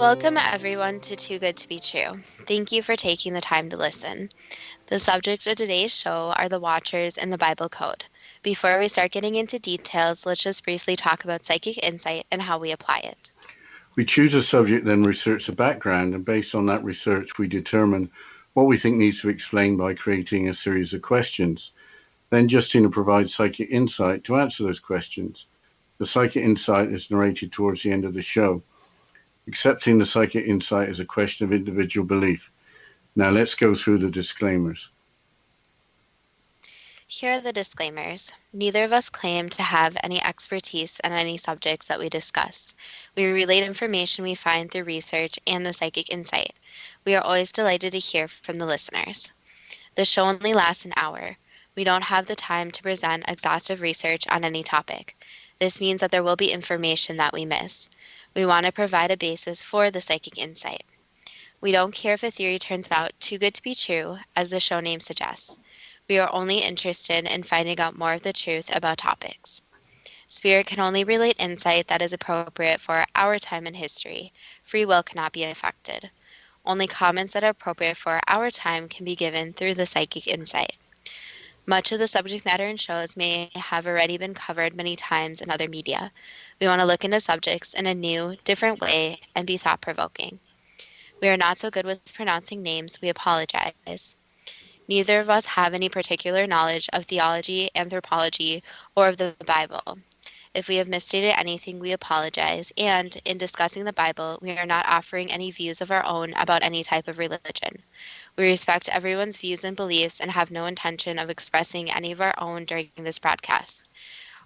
Welcome, everyone, to Too Good to Be True. Thank you for taking the time to listen. The subject of today's show are the Watchers in the Bible Code. Before we start getting into details, let's just briefly talk about psychic insight and how we apply it. We choose a subject, then research the background, and based on that research, we determine what we think needs to be explained by creating a series of questions. Then Justina provides psychic insight to answer those questions. The psychic insight is narrated towards the end of the show. Accepting the psychic insight is a question of individual belief. Now let's go through the disclaimers. Here are the disclaimers. Neither of us claim to have any expertise in any subjects that we discuss. We relate information we find through research and the psychic insight. We are always delighted to hear from the listeners. The show only lasts an hour. We don't have the time to present exhaustive research on any topic. This means that there will be information that we miss. We want to provide a basis for the psychic insight. We don't care if a theory turns out too good to be true, as the show name suggests. We are only interested in finding out more of the truth about topics. Spirit can only relate insight that is appropriate for our time in history. Free will cannot be affected. Only comments that are appropriate for our time can be given through the psychic insight. Much of the subject matter in shows may have already been covered many times in other media. We want to look into subjects in a new, different way and be thought-provoking. We are not so good with pronouncing names, we apologize. Neither of us have any particular knowledge of theology, anthropology, or of the Bible. If we have misstated anything, we apologize, and in discussing the Bible, we are not offering any views of our own about any type of religion. We respect everyone's views and beliefs and have no intention of expressing any of our own during this broadcast.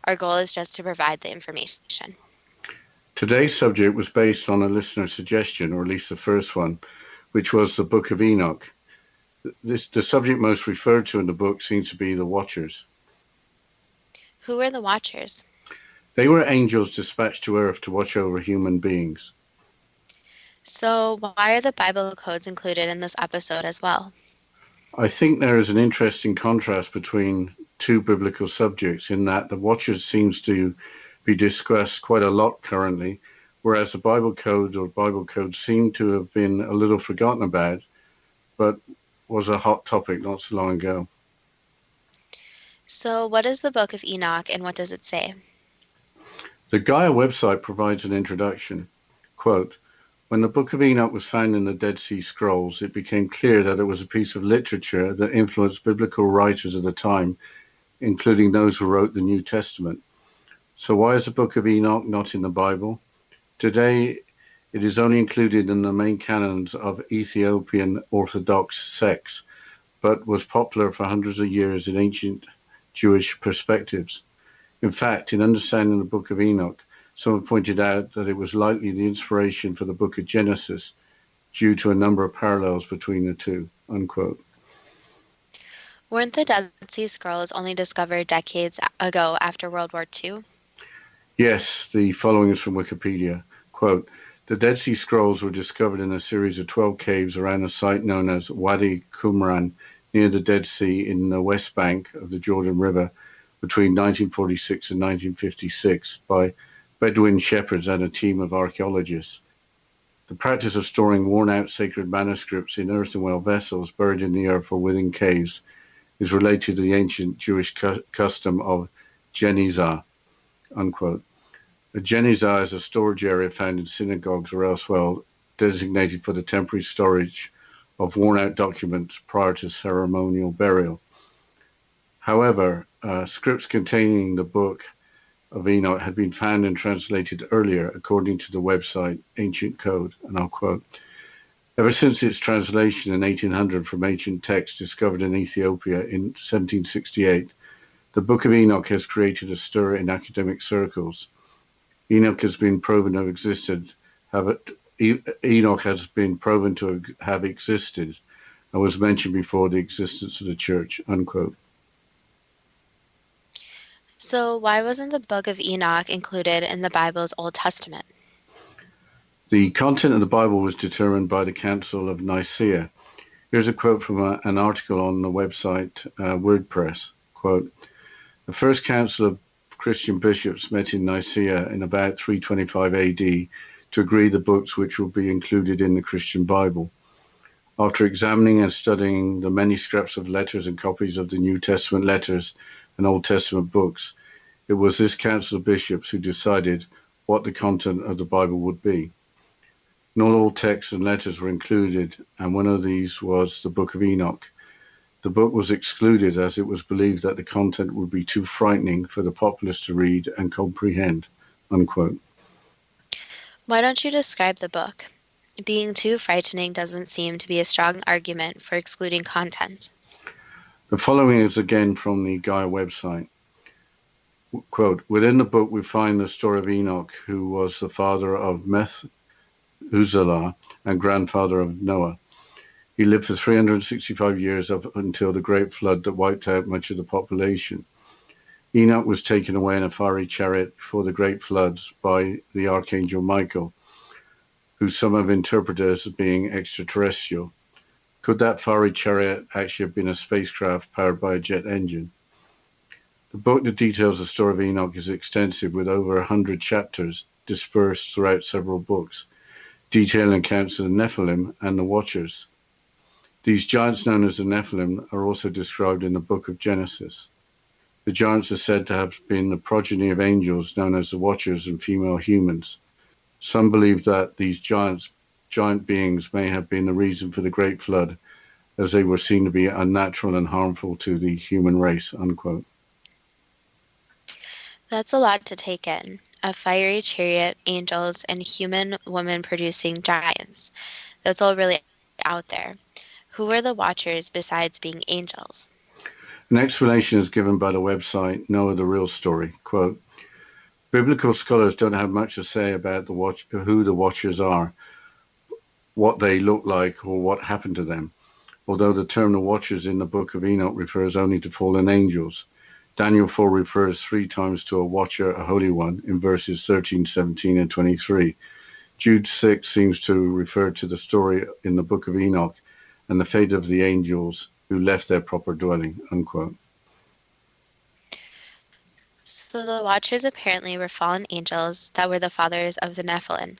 Our goal is just to provide the information. Today's subject was based on a listener suggestion, or at least the first one, which was the Book of Enoch. The subject most referred to in the book seems to be the Watchers. Who were the Watchers? They were angels dispatched to earth to watch over human beings. So why are the Bible codes included in this episode as well? I think there is an interesting contrast between two biblical subjects in that the Watchers seems to be discussed quite a lot currently, whereas the Bible code or Bible codes seem to have been a little forgotten about, but was a hot topic not so long ago. So what is the Book of Enoch and what does it say? The Gaia website provides an introduction. Quote, when the Book of Enoch was found in the Dead Sea Scrolls, it became clear that it was a piece of literature that influenced biblical writers of the time, including those who wrote the New Testament. So why is the Book of Enoch not in the Bible? Today, it is only included in the main canons of Ethiopian Orthodox sects, but was popular for hundreds of years in ancient Jewish perspectives. In fact, in understanding the Book of Enoch, someone pointed out that it was likely the inspiration for the Book of Genesis due to a number of parallels between the two, unquote. Weren't the Dead Sea Scrolls only discovered decades ago after World War II? Yes, the following is from Wikipedia. Quote, the Dead Sea Scrolls were discovered in a series of 12 caves around a site known as Wadi Qumran near the Dead Sea in the west bank of the Jordan River between 1946 and 1956 by Bedouin shepherds and a team of archaeologists. The practice of storing worn-out sacred manuscripts in earthenware vessels buried in the earth or within caves is related to the ancient Jewish custom of genizah, unquote. A genizah is a storage area found in synagogues or elsewhere designated for the temporary storage of worn-out documents prior to ceremonial burial. However, scripts containing the Book of Enoch had been found and translated earlier, according to the website Ancient Code, and I'll quote, ever since its translation in 1800 from ancient texts discovered in Ethiopia in 1768, the Book of Enoch has created a stir in academic circles. Enoch has been proven to have existed, Enoch has been proven to have existed, and was mentioned before the existence of the church, unquote. So why wasn't the Book of Enoch included in the Bible's Old Testament? The content of the Bible was determined by the Council of Nicaea. Here's a quote from an article on the website WordPress. Quote, the first council of Christian bishops met in Nicaea in about 325 AD to agree the books which will be included in the Christian Bible. After examining and studying the many scraps of letters and copies of the New Testament letters and Old Testament books, it was this council of bishops who decided what the content of the Bible would be. Not all texts and letters were included, and one of these was the Book of Enoch. The book was excluded as it was believed that the content would be too frightening for the populace to read and comprehend. Unquote. Why don't you describe the book? Being too frightening doesn't seem to be a strong argument for excluding content. The following is again from the Gaia website. Quote, within the book we find the story of Enoch, who was the father of Methuselah and grandfather of Noah. He lived for 365 years up until the great flood that wiped out much of the population. Enoch was taken away in a fiery chariot before the great floods by the archangel Michael, who some have interpreted as being extraterrestrial. Could that fiery chariot actually have been a spacecraft powered by a jet engine? The book that details the story of Enoch is extensive, with over 100 chapters dispersed throughout several books, detailing accounts of the Nephilim and the Watchers. These giants known as the Nephilim are also described in the book of Genesis. The giants are said to have been the progeny of angels known as the Watchers and female humans. Some believe that these giant beings may have been the reason for the great flood, as they were seen to be unnatural and harmful to the human race. Unquote. That's a lot to take in. A fiery chariot, angels, and human woman producing giants. That's all really out there. Who were the Watchers besides being angels? An explanation is given by the website Noah the Real Story. Quote, biblical scholars don't have much to say about who the Watchers are, what they look like, or what happened to them, although the term the Watchers in the Book of Enoch refers only to fallen angels. Daniel 4 refers 3 times to a watcher, a holy one, in verses 13, 17, and 23. Jude 6 seems to refer to the story in the Book of Enoch and the fate of the angels who left their proper dwelling. Unquote. So the Watchers apparently were fallen angels that were the fathers of the Nephilim.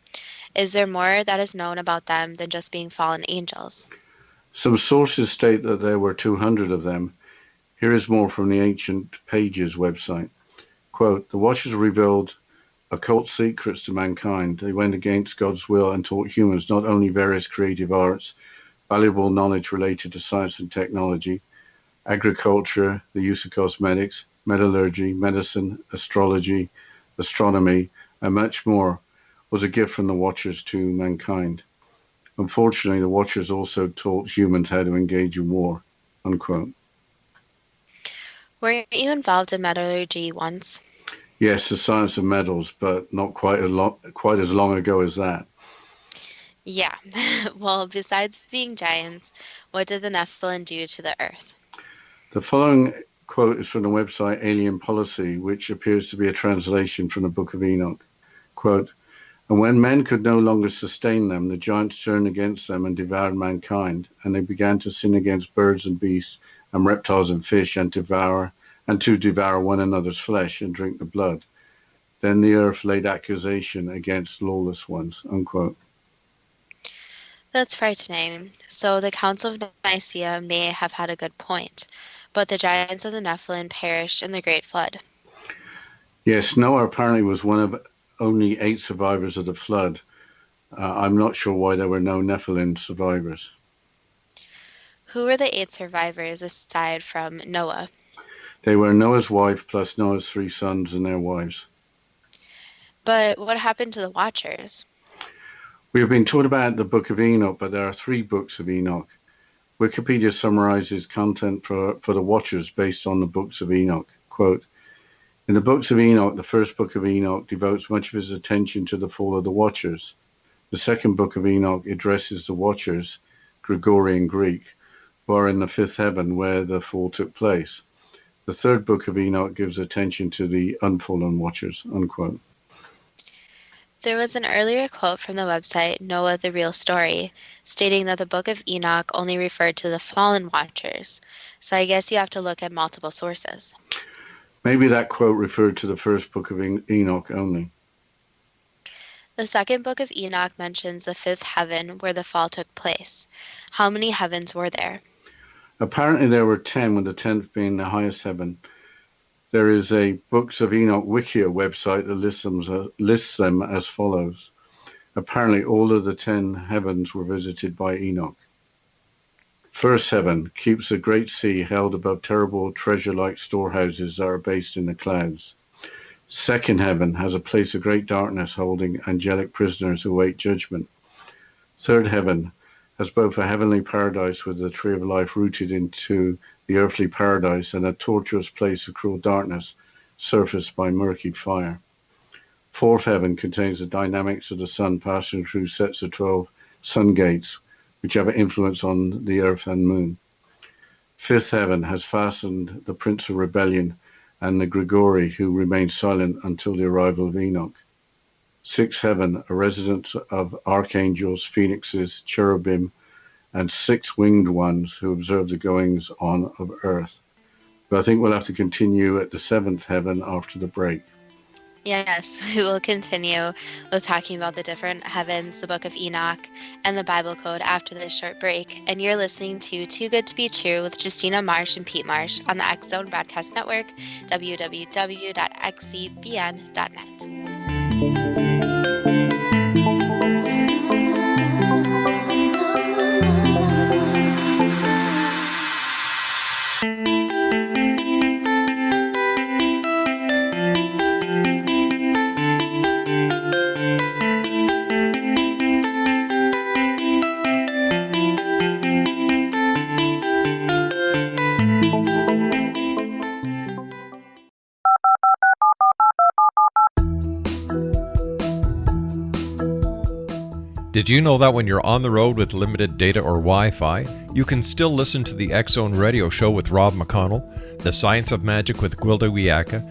Is there more that is known about them than just being fallen angels? Some sources state that there were 200 of them. Here is more from the Ancient Pages website. Quote, the Watchers revealed occult secrets to mankind. They went against God's will and taught humans not only various creative arts, valuable knowledge related to science and technology, agriculture, the use of cosmetics, metallurgy, medicine, astrology, astronomy, and much more was a gift from the Watchers to mankind. Unfortunately, the Watchers also taught humans how to engage in war. Unquote. Weren't you involved in metallurgy once? Yes, the science of metals, but not quite as long ago as that. Yeah. Well, besides being giants, what did the Nephilim do to the earth? The following quote is from the website Alien Policy, which appears to be a translation from the Book of Enoch. Quote, and when men could no longer sustain them, the giants turned against them and devoured mankind, and they began to sin against birds and beasts and reptiles and fish and to devour one another's flesh and drink the blood. Then the earth laid accusation against lawless ones. Unquote. That's frightening. So the Council of Nicaea may have had a good point, but the giants of the Nephilim perished in the Great Flood. Yes, Noah apparently was one of only 8 survivors of the flood. I'm not sure why there were no Nephilim survivors. Who were the 8 survivors aside from Noah? They were Noah's wife plus Noah's 3 sons and their wives. But what happened to the Watchers? We have been taught about the Book of Enoch, but there are 3 books of Enoch. Wikipedia summarizes content for the Watchers based on the Books of Enoch. Quote, in the Books of Enoch, the first book of Enoch devotes much of his attention to the fall of the Watchers. The second book of Enoch addresses the Watchers, Gregorian Greek, who are in the 5th heaven where the fall took place. The third book of Enoch gives attention to the unfallen Watchers. Unquote. There was an earlier quote from the website Noah the Real Story, stating that the Book of Enoch only referred to the fallen Watchers. So I guess you have to look at multiple sources. Maybe that quote referred to the first book of Enoch only. The second book of Enoch mentions the fifth heaven where the fall took place. How many heavens were there? Apparently there were 10, with the 10th being the highest heaven. There is a Books of Enoch Wikia website that lists them as follows. Apparently all of the 10 heavens were visited by Enoch. First heaven keeps the great sea held above terrible treasure-like storehouses that are based in the clouds. Second heaven has a place of great darkness holding angelic prisoners who await judgment. Third heaven has both a heavenly paradise with the tree of life rooted into the earthly paradise and a tortuous place of cruel darkness surfaced by murky fire. Fourth heaven contains the dynamics of the sun passing through sets of 12 sun gates, which have an influence on the earth and moon. Fifth heaven has fastened the prince of rebellion and the Grigori, who remained silent until the arrival of Enoch. Sixth heaven, a residence of archangels, phoenixes, cherubim, and six winged ones who observe the goings on of earth. But I think we'll have to continue at the seventh heaven after the break. Yes, we will continue with talking about the different heavens, the book of Enoch, and the Bible code after this short break. And you're listening to Too Good to Be True with Justina Marsh and Pete Marsh on the X Zone Broadcast Network, www.xzbn.net. Did you know that when you're on the road with limited data or Wi-Fi, you can still listen to the X-Zone Radio Show with Rob McConnell, The Science of Magic with Gwilda Wiyaka,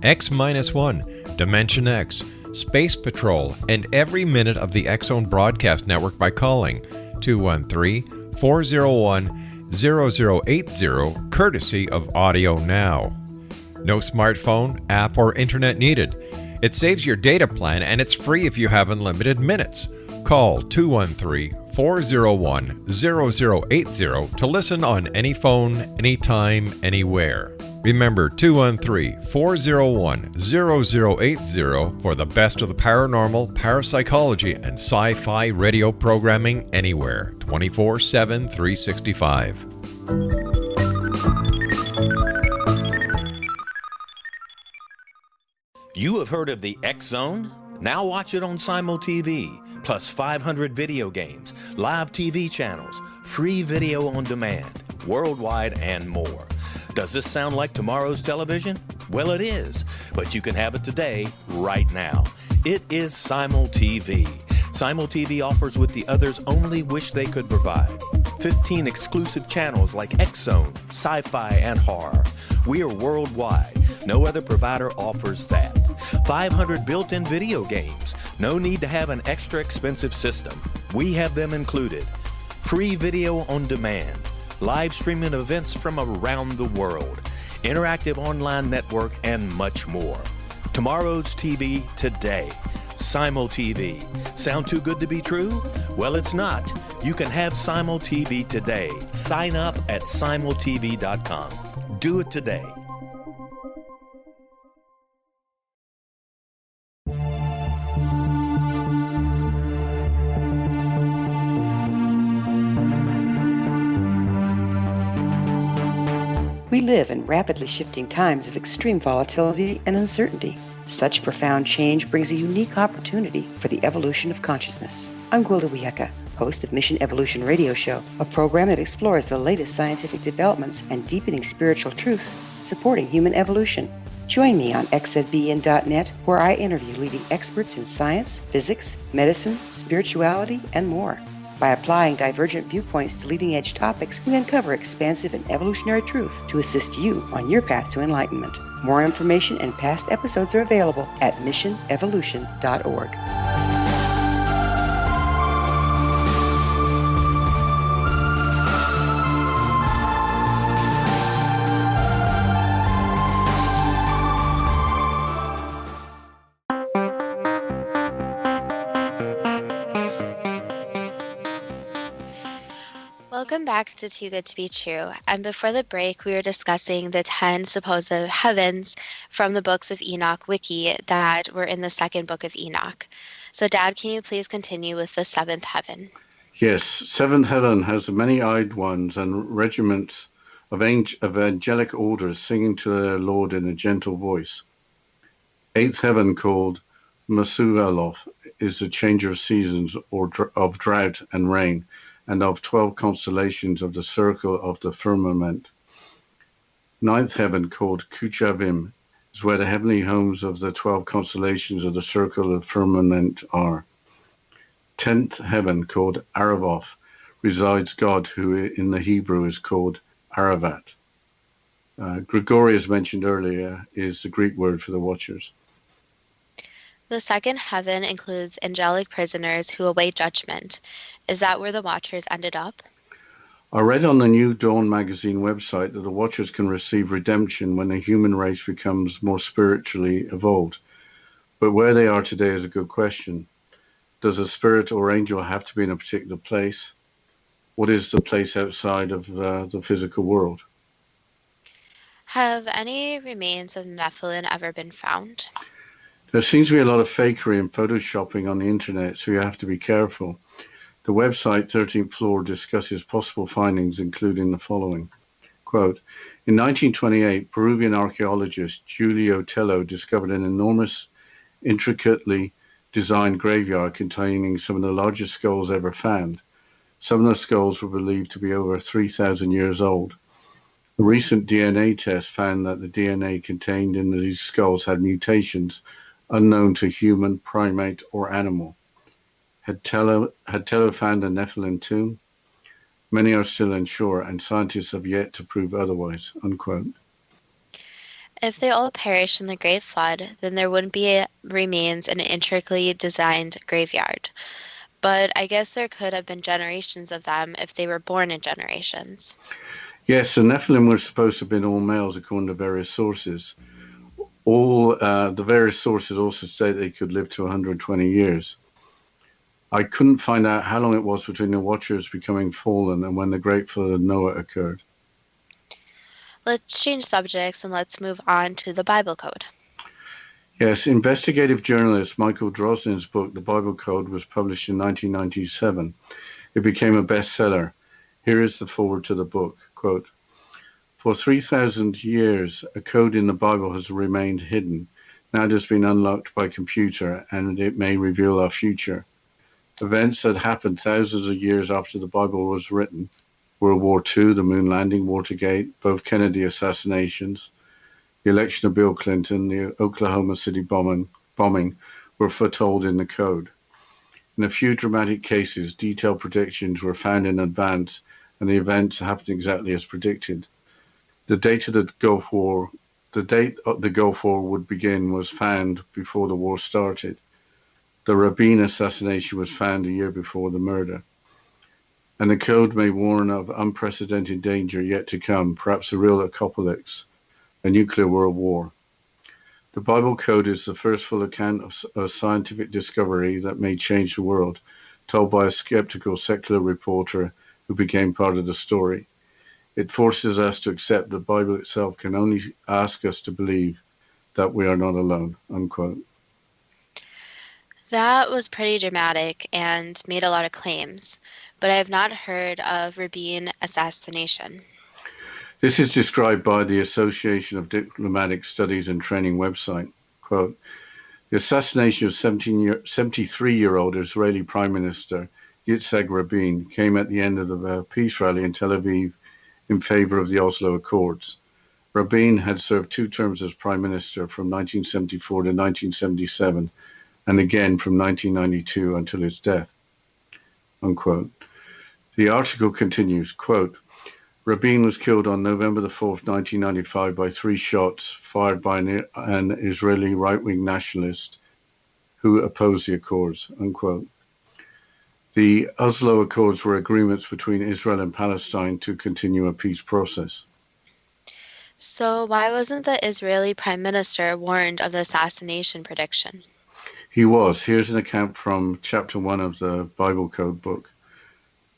X-1, Dimension X, Space Patrol, and every minute of the X-Zone Broadcast Network by calling 213-401-0080, courtesy of Audio Now. No smartphone, app, or internet needed. It saves your data plan and it's free if you have unlimited minutes. Call 213-401-0080 to listen on any phone, anytime, anywhere. Remember 213-401-0080 for the best of the paranormal, parapsychology, and sci-fi radio programming anywhere, 24/7, 365. You have heard of the X Zone? Now watch it on Simul TV, plus 500 video games, live TV channels, free video on demand, worldwide, and more. Does this sound like tomorrow's television? Well, it is, but you can have it today, right now. It is Simul TV. Simul TV offers what the others only wish they could provide. 15 exclusive channels like X-Zone, Sci-Fi, and Horror. We are worldwide. No other provider offers that. 500 built-in video games. No need to have an extra expensive system. We have them included. Free video on demand. Live streaming events from around the world. Interactive online network, and much more. Tomorrow's TV today. Simul TV. Sound too good to be true? Well, it's not. You can have Simul TV today. Sign up at simultv.com. Do it today. We live in rapidly shifting times of extreme volatility and uncertainty. Such profound change brings a unique opportunity for the evolution of consciousness. I'm Gwilda Wiyaka, host of Mission Evolution Radio Show, a program that explores the latest scientific developments and deepening spiritual truths supporting human evolution. Join me on xzbn.net, where I interview leading experts in science, physics, medicine, spirituality, and more. By applying divergent viewpoints to leading-edge topics, we uncover expansive and evolutionary truth to assist you on your path to enlightenment. More information and past episodes are available at missionevolution.org. Welcome back to Too Good to Be True. And before the break, we were discussing the 10 supposed heavens from the Books of Enoch wiki that were in the second book of Enoch. So, Dad, can you please continue with the seventh heaven? Yes, seventh heaven has the many-eyed ones and regiments of angelic orders singing to their Lord in a gentle voice. Eighth heaven, called Masualoth, is the changer of seasons or of drought and rain, and of 12 constellations of the circle of the firmament. Ninth heaven, called Kuchavim, is where the heavenly homes of the 12 constellations of the circle of the firmament are. 10th heaven, called Aravoth, resides God, who in the Hebrew is called Aravat. Grigori, as mentioned earlier, is the Greek word for the watchers. The second heaven includes angelic prisoners who await judgment. Is that where the Watchers ended up? I read on the New Dawn magazine website that the Watchers can receive redemption when the human race becomes more spiritually evolved. But where they are today is a good question. Does a spirit or angel have to be in a particular place? What is the place outside of the physical world? Have any remains of Nephilim ever been found? There seems to be a lot of fakery and photoshopping on the internet, so you have to be careful. The website 13th Floor discusses possible findings, including the following. Quote, in 1928, Peruvian archaeologist Julio Tello discovered an enormous, intricately designed graveyard containing some of the largest skulls ever found. Some of the skulls were believed to be over 3,000 years old. A recent DNA test found that the DNA contained in these skulls had mutations unknown to human, primate, or animal. Had Tello found a Nephilim tomb? Many are still unsure, and scientists have yet to prove otherwise, unquote. If they all perished in the Great Flood, then there wouldn't be remains in an intricately designed graveyard. But I guess there could have been generations of them if they were born in generations. Yes, the Nephilim were supposed to have been all males according to various sources. The various sources also state they could live to 120 years. I couldn't find out how long it was between the Watchers becoming fallen and when the Great Flood of Noah occurred. Let's change subjects and let's move on to the Bible Code. Yes, investigative journalist Michael Drosnin's book, The Bible Code, was published in 1997. It became a bestseller. Here is the foreword to the book. Quote, for 3,000 years, a code in the Bible has remained hidden. Now it has been unlocked by computer, and it may reveal our future. Events that happened thousands of years after the Bible was written, World War II, the moon landing, Watergate, both Kennedy assassinations, the election of Bill Clinton, the Oklahoma City bombing were foretold in the code. In a few dramatic cases, detailed predictions were found in advance, and the events happened exactly as predicted. The date of the Gulf War would begin was found before the war started. The Rabin assassination was found a year before the murder. And the code may warn of unprecedented danger yet to come, perhaps a real apocalypse, a nuclear world war. The Bible Code is the first full account of a scientific discovery that may change the world, told by a skeptical secular reporter who became part of the story. It forces us to accept the Bible itself can only ask us to believe that we are not alone, unquote. That was pretty dramatic and made a lot of claims, but I have not heard of Rabin assassination. This is described by the Association of Diplomatic Studies and Training website. Quote, the assassination of 73-year-old Israeli Prime Minister Yitzhak Rabin came at the end of the peace rally in Tel Aviv in favor of the Oslo Accords. Rabin had served 2 terms as Prime Minister from 1974 to 1977, and again from 1992 until his death, unquote. The article continues, quote, Rabin was killed on November the 4th, 1995 by 3 shots fired by an Israeli right-wing nationalist who opposed the Accords, unquote. The Oslo Accords were agreements between Israel and Palestine to continue a peace process. So why wasn't the Israeli Prime Minister warned of the assassination prediction? He was. Here's an account from chapter 1 of the Bible Code book.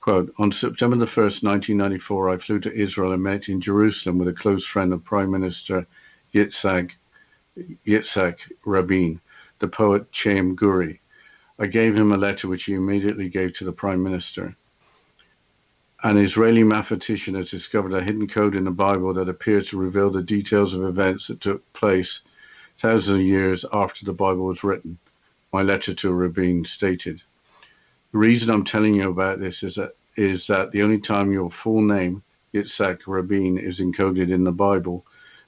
Quote, on September the 1st, 1994, I flew to Israel and met in Jerusalem with a close friend of Prime Minister Yitzhak Rabin, the poet Chaim Guri. I gave him a letter which he immediately gave to the Prime Minister. An Israeli mathematician has discovered a hidden code in the Bible that appears to reveal the details of events that took place thousands of years after the Bible was written, my letter to Rabin stated. The reason I'm telling you about this is that the only time your full name, Yitzhak Rabin, is encoded in the Bible,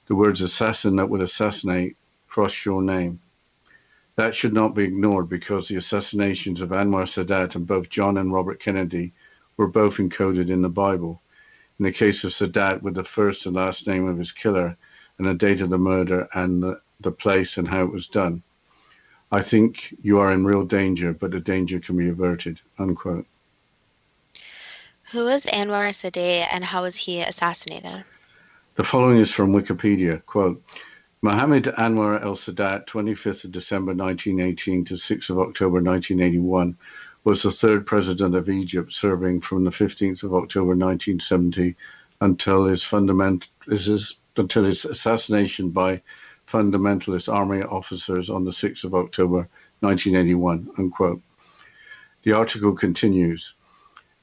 the words assassin that would assassinate cross your name. That should not be ignored because the assassinations of Anwar Sadat and both John and Robert Kennedy were both encoded in the Bible. In the case of Sadat, with the first and last name of his killer and the date of the murder and the place and how it was done. I think you are in real danger, but the danger can be averted, unquote. Who was Anwar Sadat and how was he assassinated? The following is from Wikipedia, quote, Mohammed Anwar el-Sadat, 25th of December 1918 to 6th of October 1981, was the third president of Egypt, serving from the 15th of October 1970 until his assassination by fundamentalist army officers on the 6th of October 1981, unquote. The article continues.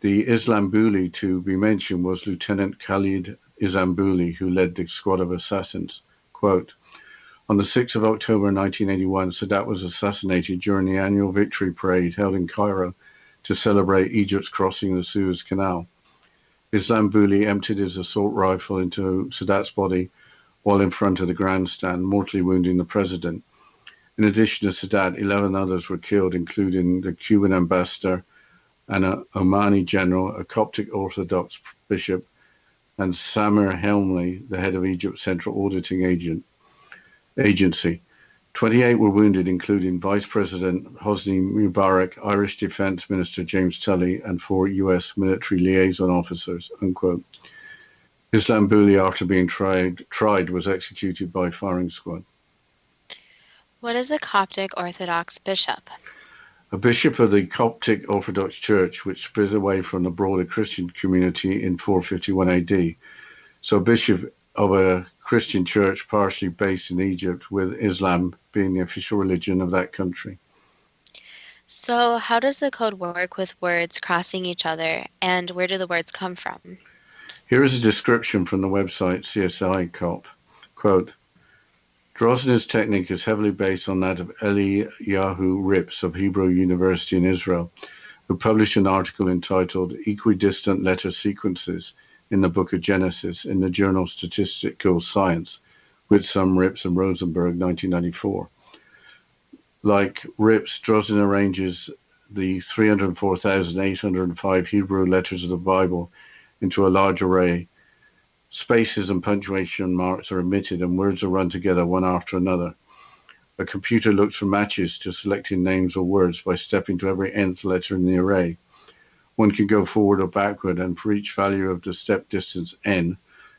The Islambouli to be mentioned was Lieutenant Khalid Islambouli, who led the squad of assassins. Quote, on the 6th of October 1981, Sadat was assassinated during the annual victory parade held in Cairo to celebrate Egypt's crossing of the Suez Canal. Islambouli emptied his assault rifle into Sadat's body while in front of the grandstand, mortally wounding the president. In addition to Sadat, 11 others were killed, including the Cuban ambassador, an Omani general, a Coptic Orthodox bishop, and Samir Helmli, the head of Egypt's Central Auditing Agency. 28 were wounded, including Vice President Hosni Mubarak, Irish Defense Minister James Tully, and 4 U.S. military liaison officers, unquote. Islambouli, after being tried, was executed by firing squad. What is a Coptic Orthodox bishop? A bishop of the Coptic Orthodox Church, which split away from the broader Christian community in 451 AD. So a bishop of a Christian church partially based in Egypt, with Islam being the official religion of that country. So how does the code work with words crossing each other, and where do the words come from? Here is a description from the website CSI Cop. Quote, Drosner's technique is heavily based on that of Eliyahu Rips of Hebrew University in Israel, who published an article entitled Equidistant Letter Sequences in the Book of Genesis in the journal Statistical Science, Whitsom, Rips, and Rosenberg, 1994. Like Rips, Drosner arranges the 304,805 Hebrew letters of the Bible into a large array. Spaces and punctuation marks are omitted and words are run together one after another. A computer looks for matches to selecting names or words by stepping to every nth letter in the array. One can go forward or backward, and for each value of the step distance n,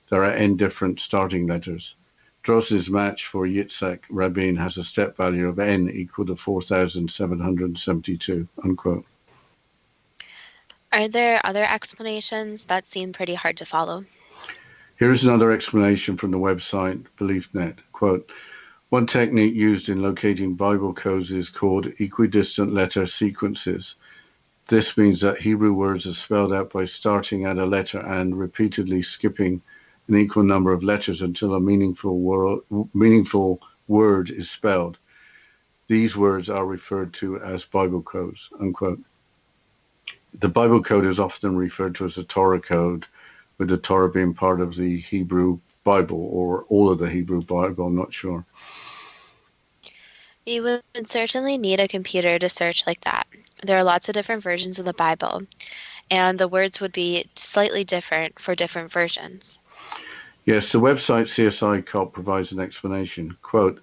there are n different starting letters. Drosner's match for Yitzhak Rabin has a step value of n equal to 4,772, unquote. Are there other explanations that seem pretty hard to follow? Here is another explanation from the website BeliefNet. Quote, one technique used in locating Bible codes is called equidistant letter sequences. This means that Hebrew words are spelled out by starting at a letter and repeatedly skipping an equal number of letters until a meaningful word is spelled. These words are referred to as Bible codes, unquote. The Bible code is often referred to as the Torah code, with the Torah being part of the Hebrew Bible or all of the Hebrew Bible, I'm not sure. You would certainly need a computer to search like that. There are lots of different versions of the Bible, and the words would be slightly different for different versions. Yes, the website CSI Cop provides an explanation. Quote,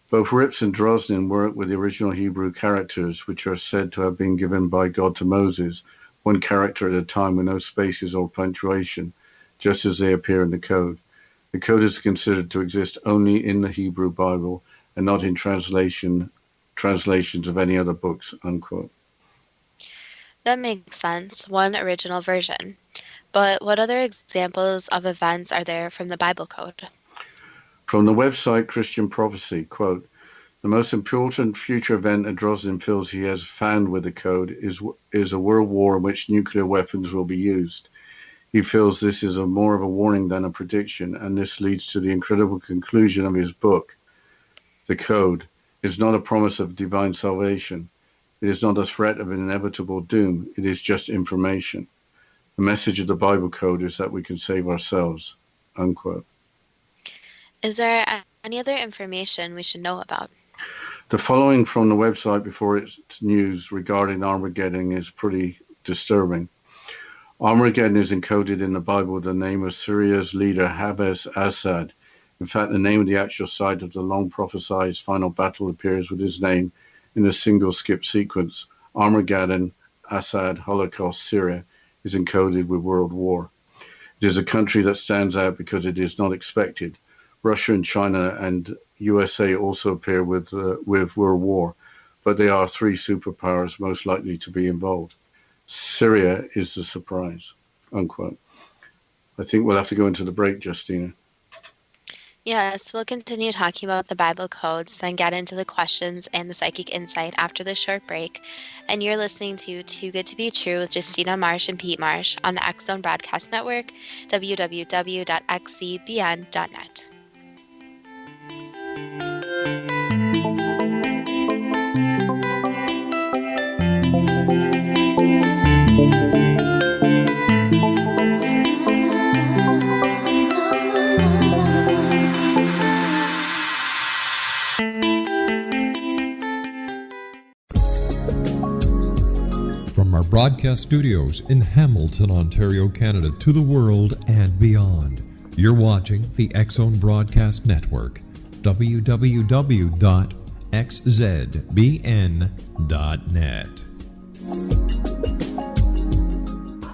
both Rips and Drosnin work with the original Hebrew characters, which are said to have been given by God to Moses, one character at a time with no spaces or punctuation, just as they appear in the code. The code is considered to exist only in the Hebrew Bible and not in translations of any other books, unquote. That makes sense. One original version. But what other examples of events are there from the Bible code? From the website Christian Prophecy, quote, the most important future event that Drozdin feels he has found with the code is a world war in which nuclear weapons will be used. He feels this is more of a warning than a prediction, and this leads to the incredible conclusion of his book. The code is not a promise of divine salvation. It is not a threat of inevitable doom. It is just information. The message of the Bible code is that we can save ourselves, unquote. Is there any other information we should know about? The following from the website before its news regarding Armageddon is pretty disturbing. Armageddon is encoded in the Bible with the name of Syria's leader Habez Assad. In fact, the name of the actual site of the long prophesied final battle appears with his name in a single skip sequence. Armageddon, Assad, Holocaust, Syria is encoded with World War. It is a country that stands out because it is not expected. Russia and China and USA also appear with World War, but they are three superpowers most likely to be involved. Syria is the surprise, unquote. I think we'll have to go into the break, Justina. Yes, we'll continue talking about the Bible codes, then get into the questions and the psychic insight after this short break. And you're listening to Too Good to Be True with Justina Marsh and Pete Marsh on the X Zone Broadcast Network, www.xzbn.net. From our broadcast studios in Hamilton, Ontario, Canada, to the world and beyond, you're watching the X Zone Broadcast Network, www.xzbn.net.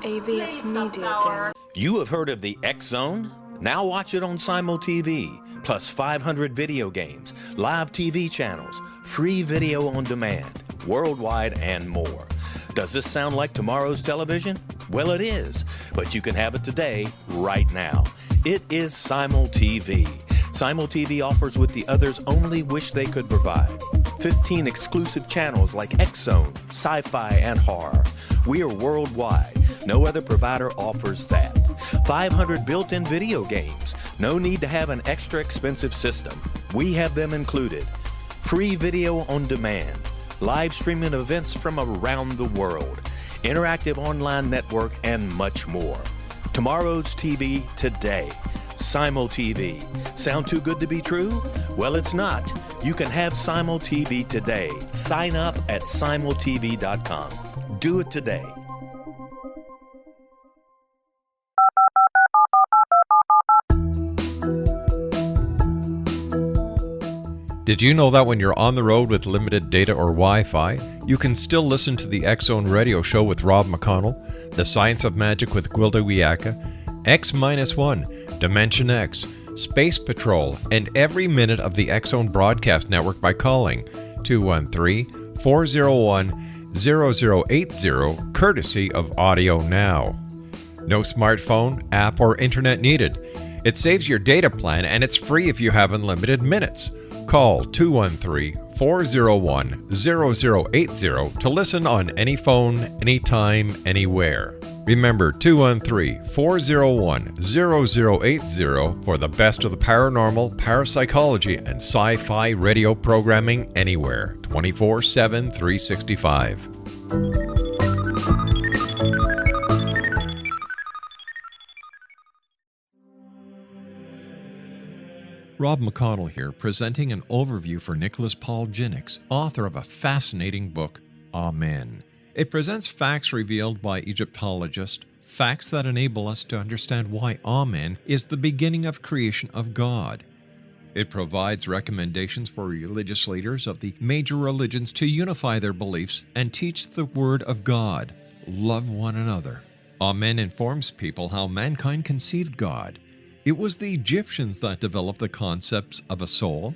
AVS Media Den. You have heard of the X Zone? Now watch it on Simul TV, plus 500 video games, live TV channels, free video on demand, worldwide, and more. Does this sound like tomorrow's television? Well, it is, but you can have it today, right now. It is Simul TV. Simul TV offers what the others only wish they could provide. 15 exclusive channels like X-Zone, Sci-Fi, and Horror. We are worldwide. No other provider offers that. 500 built-in video games. No need to have an extra expensive system. We have them included. Free video on demand. Live streaming events from around the world. Interactive online network, and much more. Tomorrow's TV today. Simul TV. Sound too good to be true? Well, it's not. You can have Simul TV today. Sign up at simultv.com. Do it today. Did you know that when you're on the road with limited data or Wi-Fi, you can still listen to the X Zone Radio Show with Rob McConnell, The Science of Magic with Gwilda Wiyaka, X-1, Dimension X, Space Patrol, and every minute of the X Zone Broadcast Network by calling 213-401-0080, courtesy of Audio Now. No smartphone, app, or internet needed. It saves your data plan and it's free if you have unlimited minutes. Call 213-401-0080 to listen on any phone, anytime, anywhere. Remember 213-401-0080 for the best of the paranormal, parapsychology, and sci-fi radio programming anywhere, 24/7, 365. Rob McConnell here, presenting an overview for Nicholas Paul Jennings, author of a fascinating book, Amen. It presents facts revealed by Egyptologists, facts that enable us to understand why Amen is the beginning of creation of God. It provides recommendations for religious leaders of the major religions to unify their beliefs and teach the Word of God. Love one another. Amen informs people how mankind conceived God. It was the Egyptians that developed the concepts of a soul,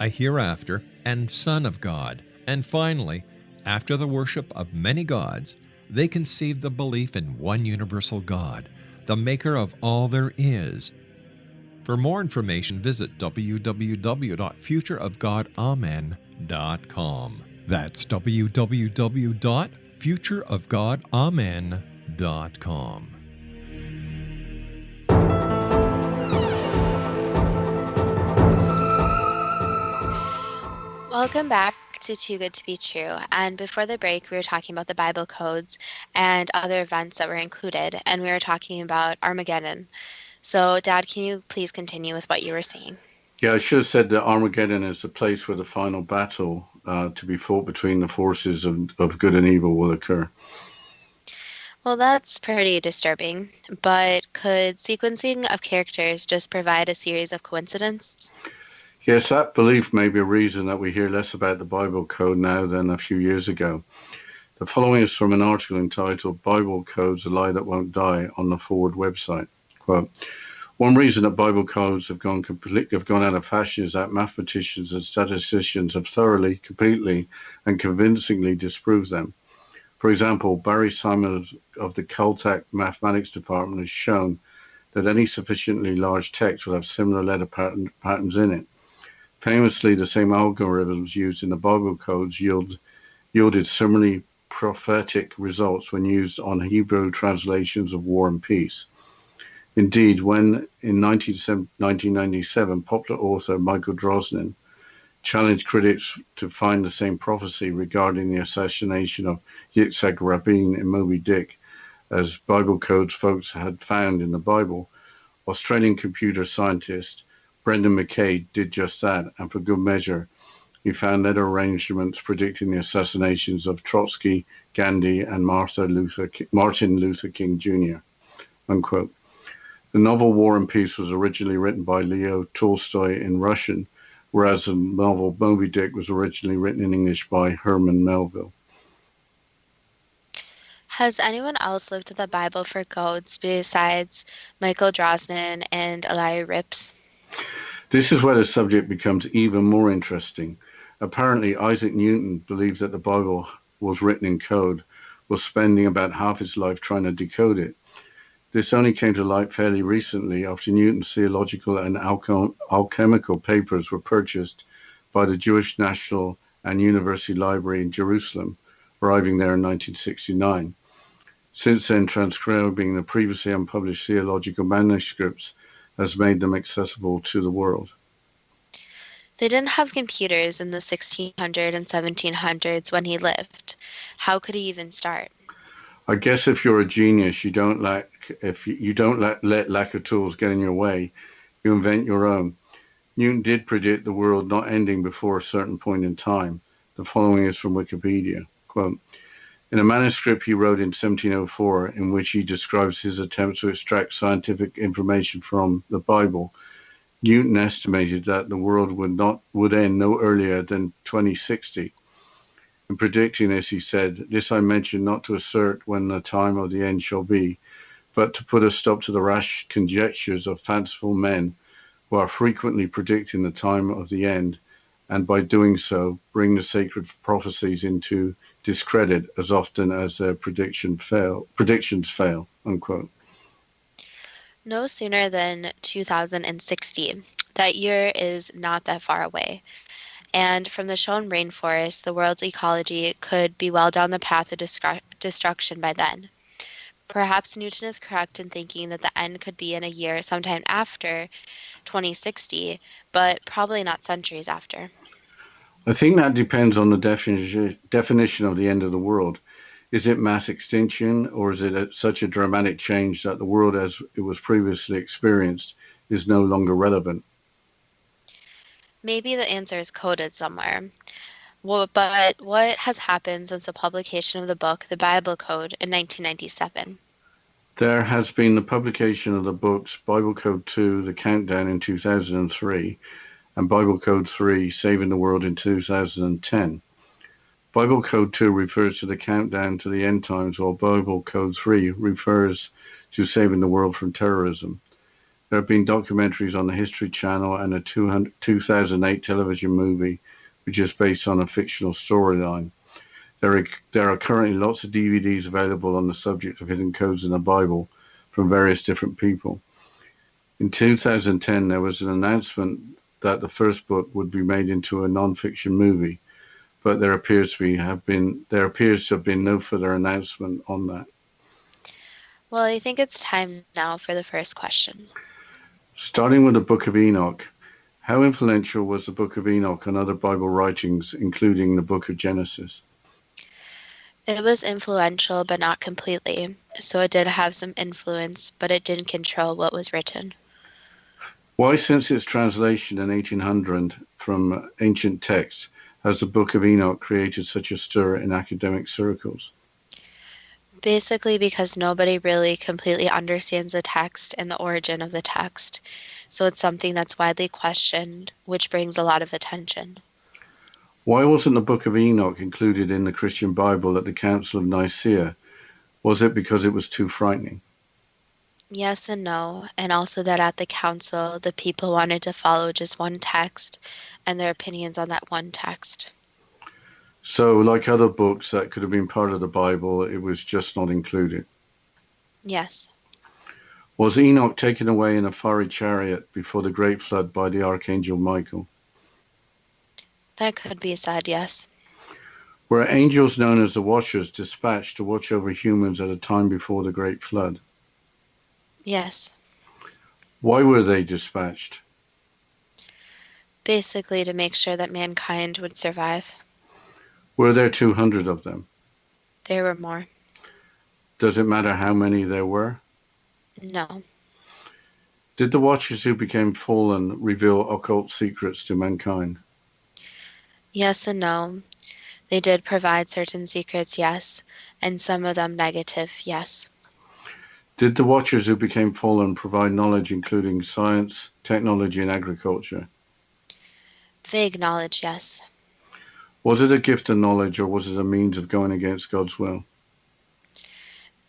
a hereafter, and Son of God. And finally, after the worship of many gods, They conceived the belief in one universal God, the maker of all there is. For more information, visit www.futureofgodamen.com. That's www.futureofgodamen.com. Welcome back to Too Good to Be True. And before the break, we were talking about the Bible codes and other events that were included, and we were talking about Armageddon. So, Dad, can you please continue with what you were saying? Yeah, I should have said that Armageddon is the place where the final battle to be fought between the forces of good and evil will occur. Well, that's pretty disturbing, but could sequencing of characters just provide a series of coincidences? Yes, that belief may be a reason that we hear less about the Bible code now than a few years ago. The following is from an article entitled Bible Codes, A Lie That Won't Die on the Forward website. Quote, one reason that Bible codes have gone out of fashion is that mathematicians and statisticians have thoroughly, completely, and convincingly disproved them. For example, Barry Simon of the Caltech Mathematics Department has shown that any sufficiently large text will have similar letter patterns in it. Famously, the same algorithms used in the Bible codes yielded similarly prophetic results when used on Hebrew translations of War and Peace. Indeed, when in 1997, popular author Michael Drosnin challenged critics to find the same prophecy regarding the assassination of Yitzhak Rabin in Moby Dick as Bible codes folks had found in the Bible, Australian computer scientist Brendan McKay did just that, and for good measure, he found letter arrangements predicting the assassinations of Trotsky, Gandhi, and Martin Luther King Jr. Unquote. The novel War and Peace was originally written by Leo Tolstoy in Russian, whereas the novel Moby Dick was originally written in English by Herman Melville. Has anyone else looked at the Bible for codes besides Michael Drosnin and Eli Rips? This is where the subject becomes even more interesting. Apparently, Isaac Newton believed that the Bible was written in code, was spending about half his life trying to decode it. This only came to light fairly recently after Newton's theological and alchemical papers were purchased by the Jewish National and University Library in Jerusalem, arriving there in 1969. Since then, transcribing the previously unpublished theological manuscripts has made them accessible to the world. They didn't have computers in the 1600s and 1700s when he lived. How could he even start? I guess if you're a genius, you don't let lack of tools get in your way. You invent your own. Newton did predict the world not ending before a certain point in time. The following is from Wikipedia. Quote, in a manuscript he wrote in 1704, in which he describes his attempts to extract scientific information from the Bible, Newton estimated that the world would end no earlier than 2060. In predicting this, he said, this I mention not to assert when the time of the end shall be, but to put a stop to the rash conjectures of fanciful men who are frequently predicting the time of the end, and by doing so bring the sacred prophecies into discredit as often as their predictions fail, unquote. No sooner than 2060. That year is not that far away. And from the shown rainforest, the world's ecology could be well down the path of destruction by then. Perhaps Newton is correct in thinking that the end could be in a year sometime after 2060, but probably not centuries after. I think that depends on the definition of the end of the world. Is it mass extinction, or is it such a dramatic change that the world as it was previously experienced is no longer relevant? Maybe the answer is coded somewhere. Well, but what has happened since the publication of the book, The Bible Code, in 1997? There has been the publication of the books Bible Code 2, The Countdown in 2003, and Bible Code 3, Saving the World in 2010. Bible Code 2 refers to the countdown to the end times, while Bible Code 3 refers to saving the world from terrorism. There have been documentaries on the History Channel and a 2008 television movie, which is based on a fictional storyline. There are currently lots of DVDs available on the subject of hidden codes in the Bible from various different people. In 2010, there was an announcement that the first book would be made into a non-fiction movie, but there appears to have been no further announcement on that. Well, I think it's time now for the first question. Starting with the Book of Enoch, how influential was the Book of Enoch on other Bible writings, including the Book of Genesis? It was influential, but not completely. So it did have some influence, but it didn't control what was written. Why, since its translation in 1800 from ancient texts, has the Book of Enoch created such a stir in academic circles? Basically, because nobody really completely understands the text and the origin of the text. So it's something that's widely questioned, which brings a lot of attention. Why wasn't the Book of Enoch included in the Christian Bible at the Council of Nicaea? Was it because it was too frightening? Yes and no, and also that at the council, the people wanted to follow just one text and their opinions on that one text. So, like other books that could have been part of the Bible, it was just not included. Yes. Was Enoch taken away in a fiery chariot before the great flood by the archangel Michael? That could be said, yes. Were angels known as the Watchers dispatched to watch over humans at a time before the great flood? Yes. Why were they dispatched? Basically, to make sure that mankind would survive. Were there 200 of them? There were more. Does it matter how many there were? No. Did the Watchers who became fallen reveal occult secrets to mankind? Yes and no. They did provide certain secrets, yes, and some of them negative, yes. Did the Watchers who became fallen provide knowledge including science, technology, and agriculture? Vague knowledge, yes. Was it a gift of knowledge, or was it a means of going against God's will?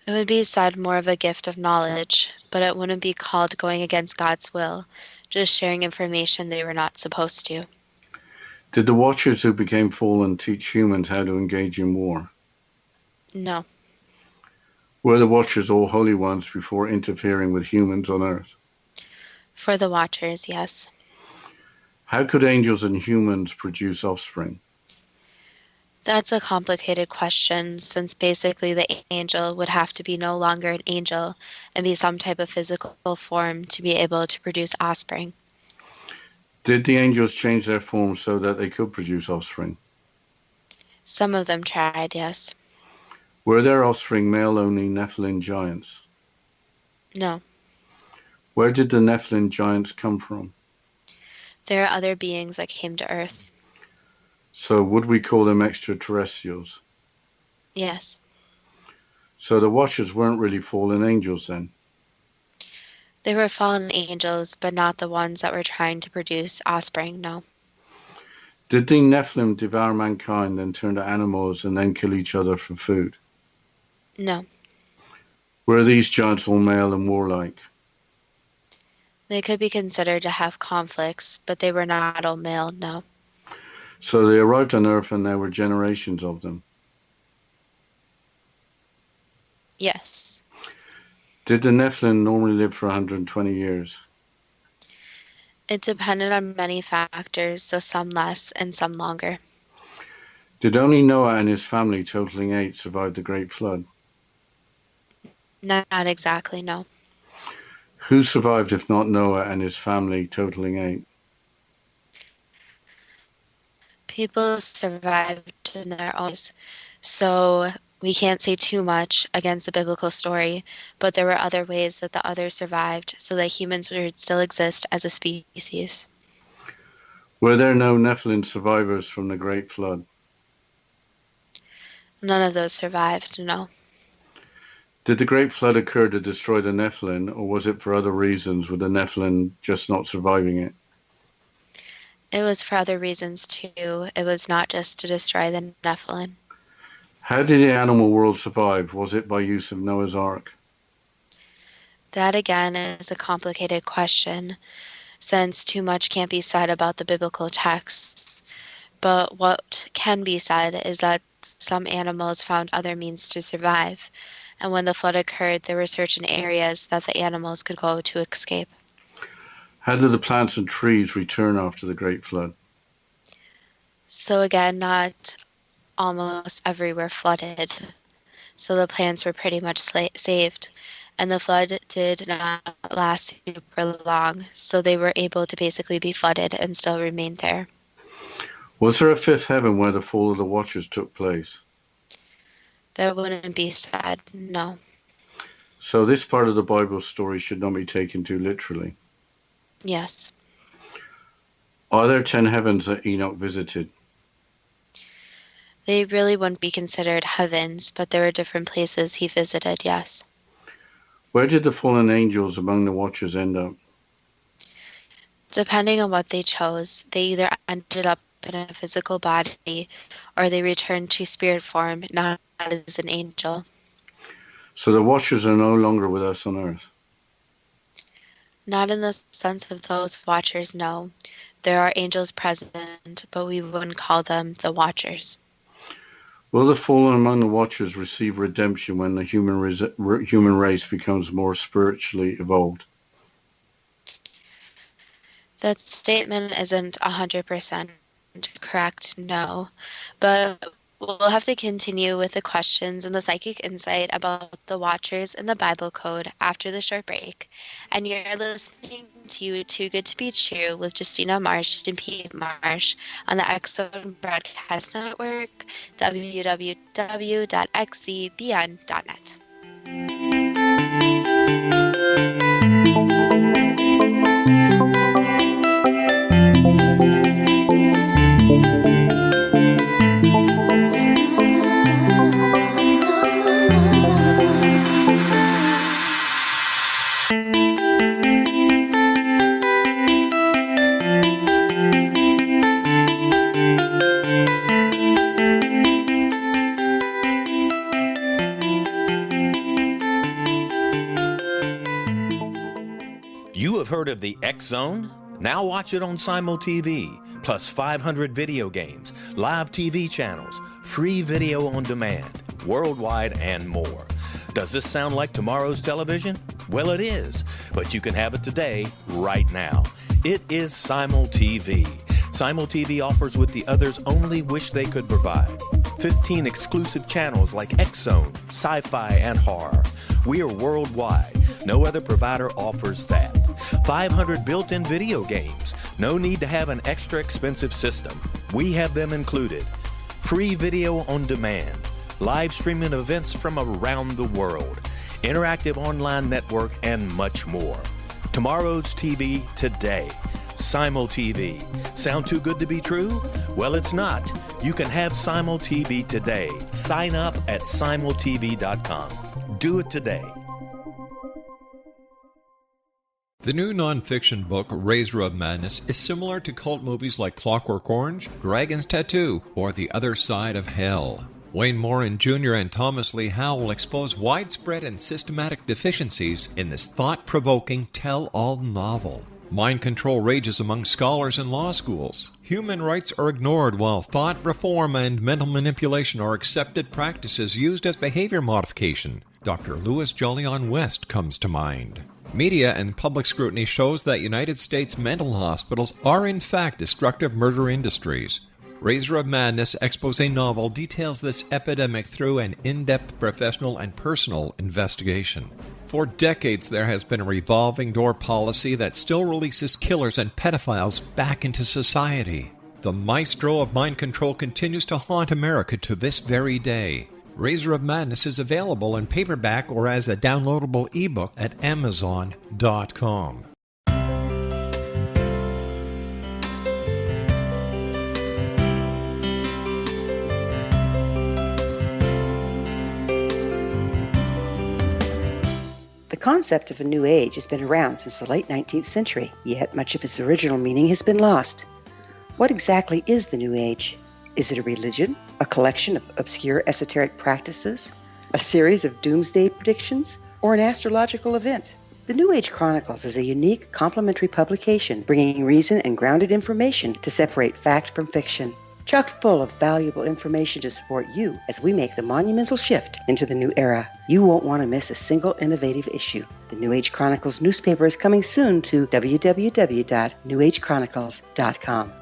It would be said more of a gift of knowledge, but it wouldn't be called going against God's will, just sharing information they were not supposed to. Did the Watchers who became fallen teach humans how to engage in war? No. Were the Watchers all holy ones before interfering with humans on earth? For the Watchers, yes. How could angels and humans produce offspring? That's a complicated question, since basically the angel would have to be no longer an angel and be some type of physical form to be able to produce offspring. Did the angels change their form so that they could produce offspring? Some of them tried, yes. Were their offspring male-only Nephilim giants? No. Where did the Nephilim giants come from? There are other beings that came to Earth. So would we call them extraterrestrials? Yes. So the Watchers weren't really fallen angels then? They were fallen angels, but not the ones that were trying to produce offspring, no. Did the Nephilim devour mankind, then turn to animals, and then kill each other for food? No. Were these giants all male and warlike? They could be considered to have conflicts, but they were not all male, no. So they arrived on Earth and there were generations of them. Yes. Did the Nephilim normally live for 120 years? It depended on many factors, so some less and some longer. Did only Noah and his family, totaling 8, survive the Great Flood? Not exactly, no. Who survived if not Noah and his family, totaling 8? People survived in their own ways, so we can't say too much against the biblical story, but there were other ways that the others survived so that humans would still exist as a species. Were there no Nephilim survivors from the Great Flood? None of those survived, no. Did the Great Flood occur to destroy the Nephilim, or was it for other reasons, with the Nephilim just not surviving it? It was for other reasons too. It was not just to destroy the Nephilim. How did the animal world survive? Was it by use of Noah's Ark? That again is a complicated question, since too much can't be said about the biblical texts. But what can be said is that some animals found other means to survive, and when the flood occurred, there were certain areas that the animals could go to escape. How did the plants and trees return after the Great Flood? So again, not almost everywhere flooded. So the plants were pretty much saved. And the flood did not last super long, so they were able to basically be flooded and still remain there. Was there a fifth heaven where the fall of the Watchers took place? That wouldn't be said, no. So this part of the Bible story should not be taken too literally. Yes. Are there 10 heavens that Enoch visited? They really wouldn't be considered heavens, but there were different places he visited, yes. Where did the fallen angels among the Watchers end up? Depending on what they chose, they either ended up in a physical body or they returned to spirit form, not as an angel. So the Watchers are no longer with us on earth. Not in the sense of those watchers, no. There are angels present, but we wouldn't call them the watchers. Will the fallen among the Watchers receive redemption when the human race becomes more spiritually evolved? That statement isn't 100% correct, no. But we'll have to continue with the questions and the psychic insight about the watchers in the Bible code after the short break. And you're listening to Too Good to Be True with Justina Marsh and Pete Marsh on the X-Zone Broadcast Network, www.xcbn.net. You have heard of the X-Zone? Now watch it on SimulTV, plus 500 video games, live TV channels, free video on demand, worldwide, and more. Does this sound like tomorrow's television? Well, it is, but you can have it today, right now. It is SimulTV. SimulTV offers what the others only wish they could provide. 15 exclusive channels like X-Zone, sci-fi, and horror. We are worldwide. No other provider offers that. 500 built-in video games. No need to have an extra expensive system. We have them included. Free video on demand. Live streaming events from around the world. Interactive online network, and much more. Tomorrow's TV today. SimulTV. Sound too good to be true? Well, it's not. You can have SimulTV today. Sign up at simultv.com. Do it today. The new nonfiction book, Razor of Madness, is similar to cult movies like Clockwork Orange, Dragon's Tattoo, or The Other Side of Hell. Wayne Morin Jr. and Thomas Lee Howell will expose widespread and systematic deficiencies in this thought-provoking tell-all novel. Mind control rages among scholars in law schools. Human rights are ignored while thought reform and mental manipulation are accepted practices used as behavior modification. Dr. Louis Jolyon West comes to mind. Media and public scrutiny shows that United States mental hospitals are in fact destructive murder industries. Razor of Madness expose novel details this epidemic through an in-depth professional and personal investigation. For decades, there has been a revolving door policy that still releases killers and pedophiles back into society. The maestro of mind control continues to haunt America to this very day. Razor of Madness is available in paperback or as a downloadable ebook at Amazon.com. The concept of a new age has been around since the late 19th century, yet much of its original meaning has been lost. What exactly is the new age? Is it a religion, a collection of obscure esoteric practices, a series of doomsday predictions, or an astrological event? The New Age Chronicles is a unique complementary publication bringing reason and grounded information to separate fact from fiction. chock full of valuable information to support you as we make the monumental shift into the new era. You won't want to miss a single innovative issue. The New Age Chronicles newspaper is coming soon to www.newagechronicles.com.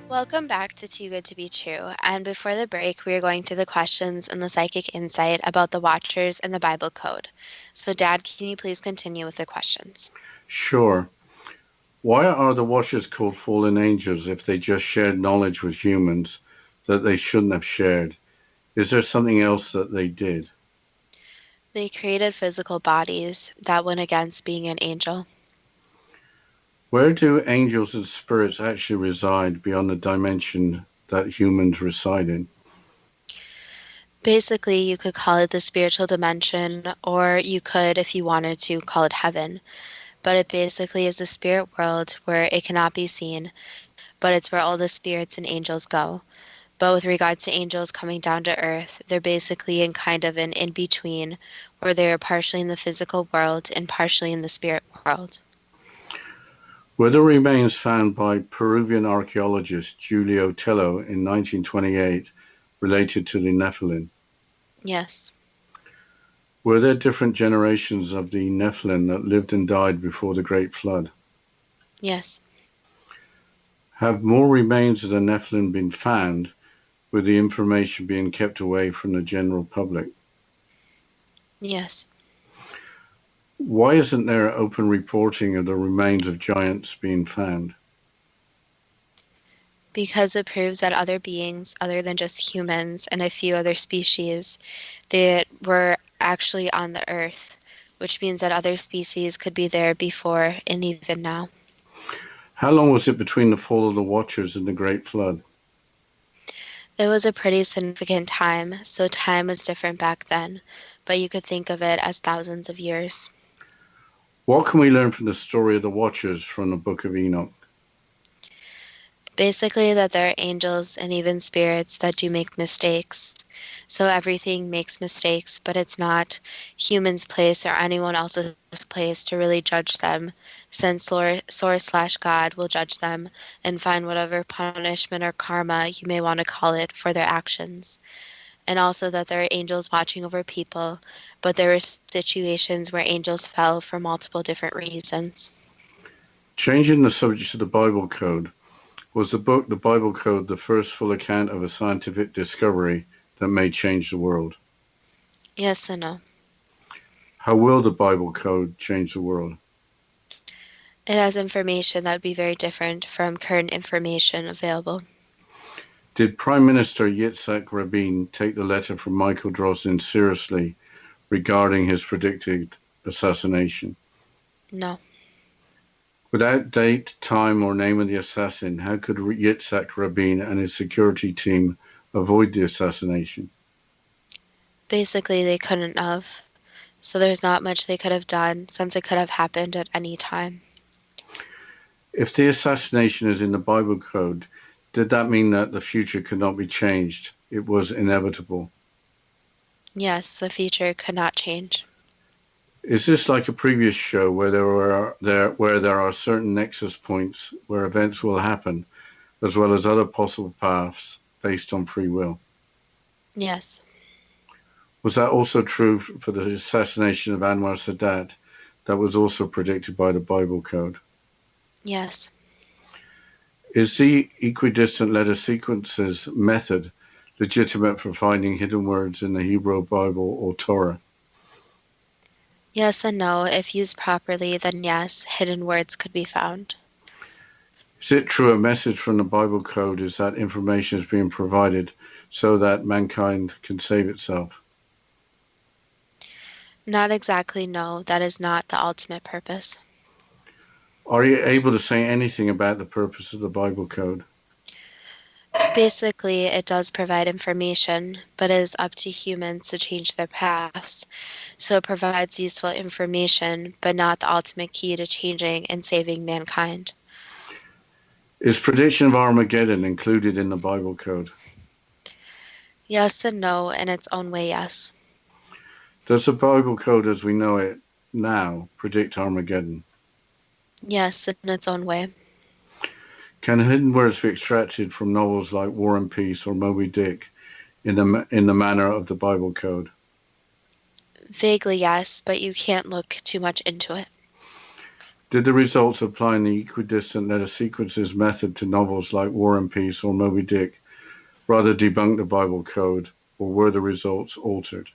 Welcome back to Too Good to Be True. And before the break, we were going through the questions and the psychic insight about the Watchers and the Bible Code. So, Dad, can you please continue with the questions? Sure. Why are the Watchers called fallen angels if they just shared knowledge with humans that they shouldn't have shared? Is there something else that they did? They created physical bodies that went against being an angel. Where do angels and spirits actually reside beyond the dimension that humans reside in? Basically, you could call it the spiritual dimension, or you could, if you wanted to, call it heaven. But it basically is a spirit world where it cannot be seen, but it's where all the spirits and angels go. But with regards to angels coming down to earth, they're basically in kind of an in-between, where they're partially in the physical world and partially in the spirit world. Were the remains found by Peruvian archaeologist Julio Tello in 1928 related to the Nephilim? Yes. Were there different generations of the Nephilim that lived and died before the Great Flood? Yes. Have more remains of the Nephilim been found, with the information being kept away from the general public? Yes. Why isn't there open reporting of the remains of giants being found? Because it proves that other beings, other than just humans and a few other species, that were actually on the earth, which means that other species could be there before and even now. How long was it between the fall of the Watchers and the Great Flood? It was a pretty significant time, so time was different back then, but you could think of it as thousands of years. What can we learn from the story of the Watchers from the Book of Enoch? Basically, that there are angels and even spirits that do make mistakes. So everything makes mistakes, but it's not humans' place or anyone else's place to really judge them, since Source/God will judge them and find whatever punishment or karma you may want to call it for their actions. And also that there are angels watching over people, but there were situations where angels fell for multiple different reasons. Changing the subject to the Bible Code, was the book The Bible Code the first full account of a scientific discovery that may change the world? Yes and no. How will the Bible Code change the world? It has information that would be very different from current information available. Did Prime Minister Yitzhak Rabin take the letter from Michael Drozdin seriously regarding his predicted assassination? No. Without date, time, or name of the assassin, how could Yitzhak Rabin and his security team avoid the assassination? Basically, they couldn't have. So there's not much they could have done since it could have happened at any time. If the assassination is in the Bible Code, did that mean that the future could not be changed? It was inevitable. Yes, the future could not change. Is this like a previous show where there are certain nexus points where events will happen, as well as other possible paths based on free will? Yes. Was that also true for the assassination of Anwar Sadat that was also predicted by the Bible Code? Yes. Is the equidistant letter sequences method legitimate for finding hidden words in the Hebrew Bible or Torah? Yes and no. If used properly, then yes, hidden words could be found. Is it true a message from the Bible Code is that information is being provided so that mankind can save itself? Not exactly, no. That is not the ultimate purpose. Are you able to say anything about the purpose of the Bible Code? Basically, it does provide information, but it is up to humans to change their paths. So it provides useful information, but not the ultimate key to changing and saving mankind. Is prediction of Armageddon included in the Bible code? Yes and no, in its own way, yes. Does the Bible code as we know it now predict Armageddon? Yes, in its own way. Can hidden words be extracted from novels like War and Peace or Moby Dick in the manner of the Bible code? Vaguely, yes, but you can't look too much into it. Did the results applying the equidistant letter sequences method to novels like War and Peace or Moby Dick rather debunk the Bible code, or were the results altered?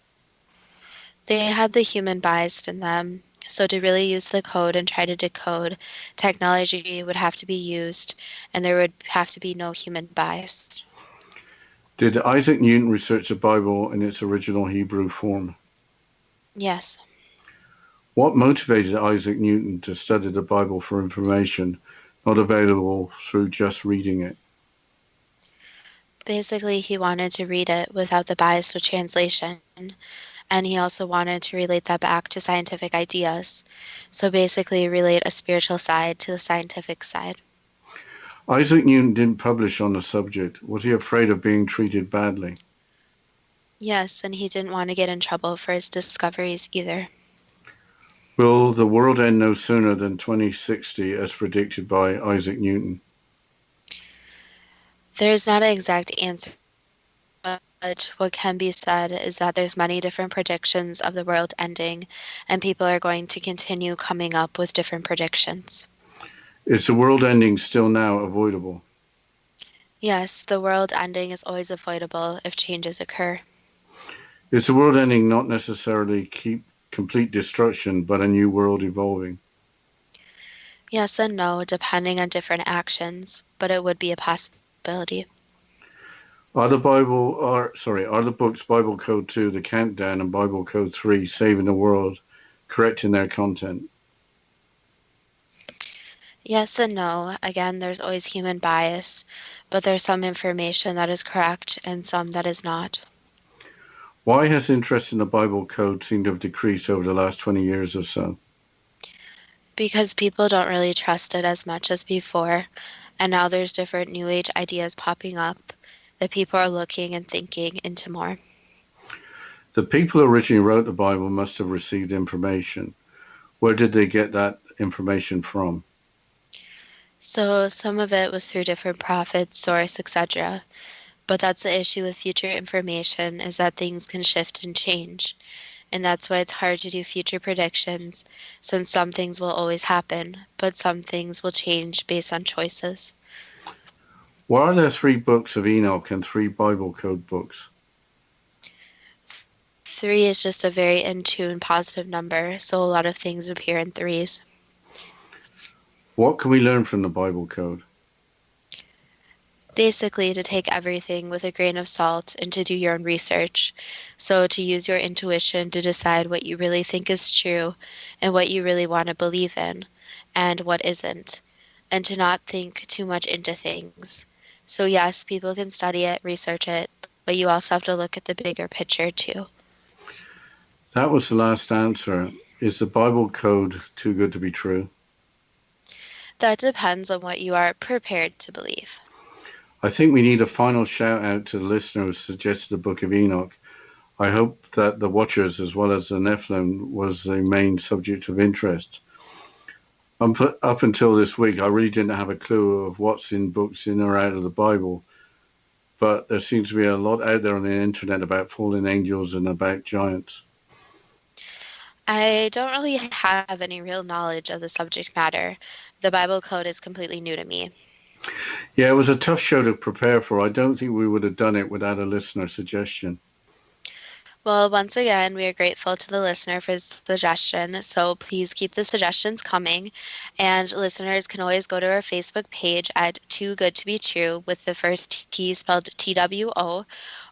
They had the human bias in them, so to really use the code and try to decode, technology would have to be used, and there would have to be no human bias. Did Isaac Newton research the Bible in its original Hebrew form? Yes. What motivated Isaac Newton to study the Bible for information not available through just reading it? Basically, he wanted to read it without the bias of translation, and he also wanted to relate that back to scientific ideas. So basically, relate a spiritual side to the scientific side. Isaac Newton didn't publish on the subject. Was he afraid of being treated badly? Yes, and he didn't want to get in trouble for his discoveries either. Will the world end no sooner than 2060 as predicted by Isaac Newton? There's not an exact answer, but what can be said is that there's many different predictions of the world ending, and people are going to continue coming up with different predictions. Is the world ending still now avoidable? Yes, the world ending is always avoidable if changes occur. Is the world ending not necessarily complete destruction, but a new world evolving? Yes and no, depending on different actions, but it would be a possibility. Are the books Bible Code 2, The Countdown, and Bible Code 3, Saving the World, correct in their content? Yes and no. Again, there's always human bias, but there's some information that is correct and some that is not. Why has interest in the Bible Code seemed to have decreased over the last 20 years or so? Because people don't really trust it as much as before, and now there's different new age ideas popping up that people are looking and thinking into more. The people who originally wrote the Bible must have received information. Where did they get that information from? So some of it was through different prophets, source, etc. But that's the issue with future information, is that things can shift and change. And that's why it's hard to do future predictions, since some things will always happen, but some things will change based on choices. Why are there 3 books of Enoch and 3 Bible Code books? 3 is just a very in tune positive number, so a lot of things appear in threes. What can we learn from the Bible Code? Basically, to take everything with a grain of salt and to do your own research. So to use your intuition to decide what you really think is true and what you really want to believe in and what isn't, and to not think too much into things. So yes, people can study it, research it, but you also have to look at the bigger picture too. That was the last answer. Is the Bible Code too good to be true? That depends on what you are prepared to believe. I think we need a final shout out to the listener who suggested the Book of Enoch. I hope that the Watchers, as well as the Nephilim, was the main subject of interest. Up until this week, I really didn't have a clue of what's in books in or out of the Bible, but there seems to be a lot out there on the internet about fallen angels and about giants. I don't really have any real knowledge of the subject matter. The Bible code is completely new to me. Yeah, it was a tough show to prepare for. I don't think we would have done it without a listener suggestion. Well, once again, we are grateful to the listener for his suggestion, so please keep the suggestions coming. And listeners can always go to our Facebook page at Too Good to Be True with the first T spelled TWO,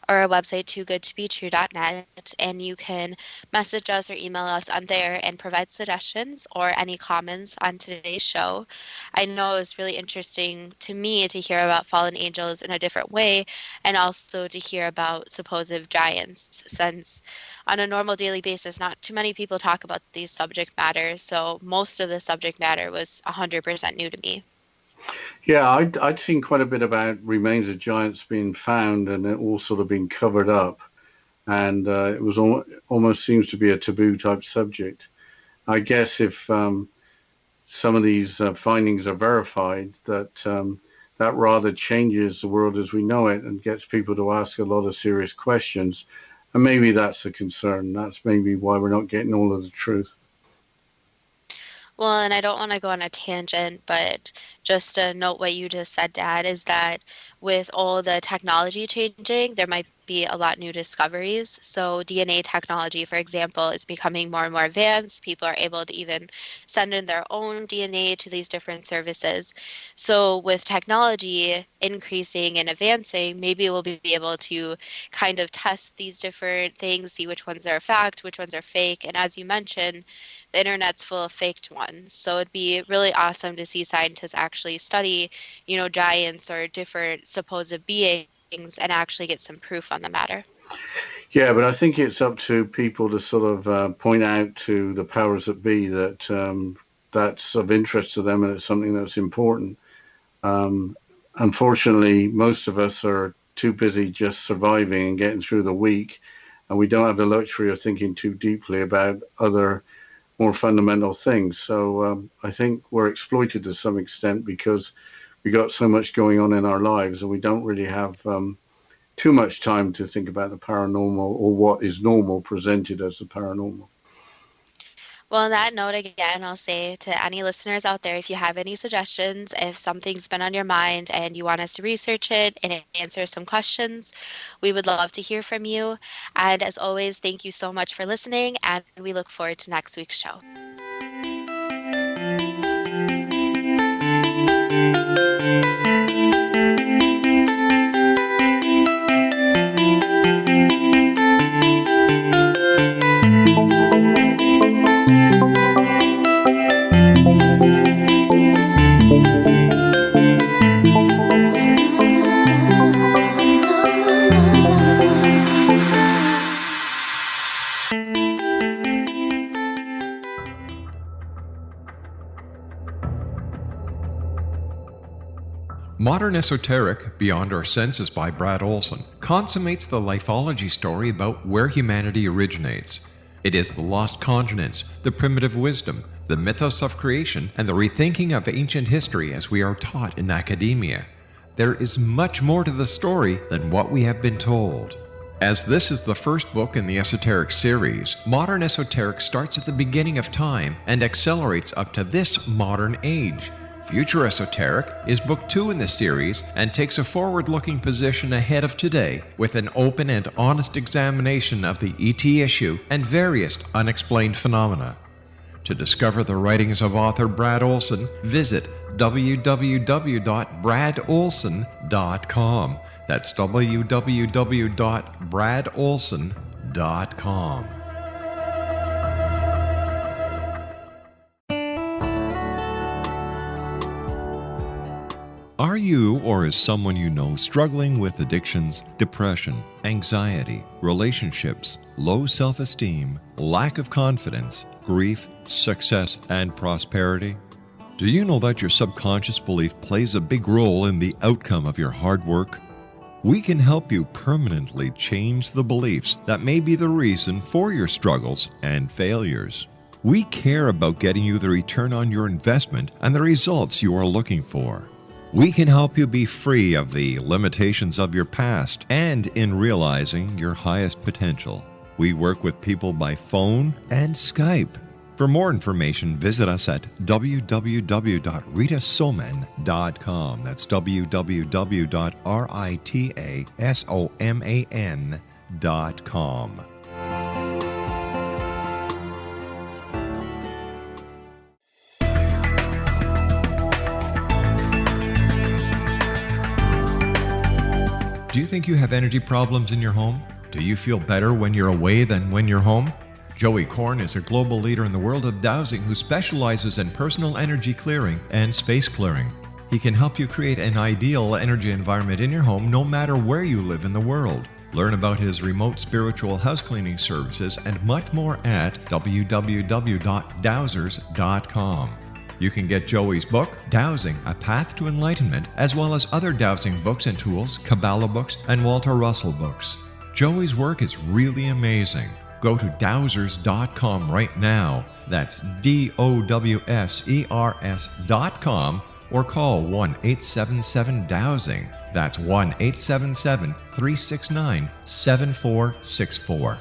or our website toogoodtobetrue.net, and you can message us or email us on there and provide suggestions or any comments on today's show. I know it was really interesting to me to hear about fallen angels in a different way, and also to hear about supposed giants, since on a normal daily basis not too many people talk about these subject matters, so most of the subject matter was 100% new to me. Yeah, I'd seen quite a bit about remains of giants being found and it all sort of being covered up. And it was almost seems to be a taboo type subject. I guess if some of these findings are verified, that rather changes the world as we know it and gets people to ask a lot of serious questions. And maybe that's a concern. That's maybe why we're not getting all of the truth. Well, and I don't want to go on a tangent, but just to note what you just said, Dad, is that with all the technology changing, there might be a lot new discoveries. So DNA technology, for example, is becoming more and more advanced. People are able to even send in their own DNA to these different services. So with technology increasing and advancing, maybe we'll be able to kind of test these different things, see which ones are fact, which ones are fake. And as you mentioned, the internet's full of faked ones. So it'd be really awesome to see scientists actually study, giants or different supposed beings and actually get some proof on the matter. Yeah, but I think it's up to people to sort of point out to the powers that be that that's of interest to them and it's something that's important. Unfortunately, most of us are too busy just surviving and getting through the week, and we don't have the luxury of thinking too deeply about other more fundamental things. So I think we're exploited to some extent because we got so much going on in our lives and we don't really have too much time to think about the paranormal or what is normal presented as the paranormal. Well, on that note, again, I'll say to any listeners out there, if you have any suggestions, if something's been on your mind and you want us to research it and answer some questions, we would love to hear from you. And as always, thank you so much for listening, and we look forward to next week's show. Modern Esoteric, Beyond Our Senses by Brad Olson, consummates the lifology story about where humanity originates. It is the lost continents, the primitive wisdom, the mythos of creation, and the rethinking of ancient history as we are taught in academia. There is much more to the story than what we have been told. As this is the first book in the Esoteric series, Modern Esoteric starts at the beginning of time and accelerates up to this modern age. Future Esoteric is book 2 in the series and takes a forward-looking position ahead of today with an open and honest examination of the ET issue and various unexplained phenomena. To discover the writings of author Brad Olson, visit www.bradolson.com. That's www.bradolson.com. Are you or is someone you know struggling with addictions, depression, anxiety, relationships, low self-esteem, lack of confidence, grief, success, and prosperity? Do you know that your subconscious belief plays a big role in the outcome of your hard work? We can help you permanently change the beliefs that may be the reason for your struggles and failures. We care about getting you the return on your investment and the results you are looking for. We can help you be free of the limitations of your past and in realizing your highest potential. We work with people by phone and Skype. For more information, visit us at www.ritasoman.com. That's www.ritasoman.com. Do you think you have energy problems in your home? Do you feel better when you're away than when you're home? Joey Korn is a global leader in the world of dowsing who specializes in personal energy clearing and space clearing. He can help you create an ideal energy environment in your home no matter where you live in the world. Learn about his remote spiritual house cleaning services and much more at www.dowsers.com. You can get Joey's book, Dowsing, A Path to Enlightenment, as well as other dowsing books and tools, Kabbalah books, and Walter Russell books. Joey's work is really amazing. Go to dowsers.com right now. That's DOWSERS.com, or call 1-877-DOWSING. That's 1-877-369-7464.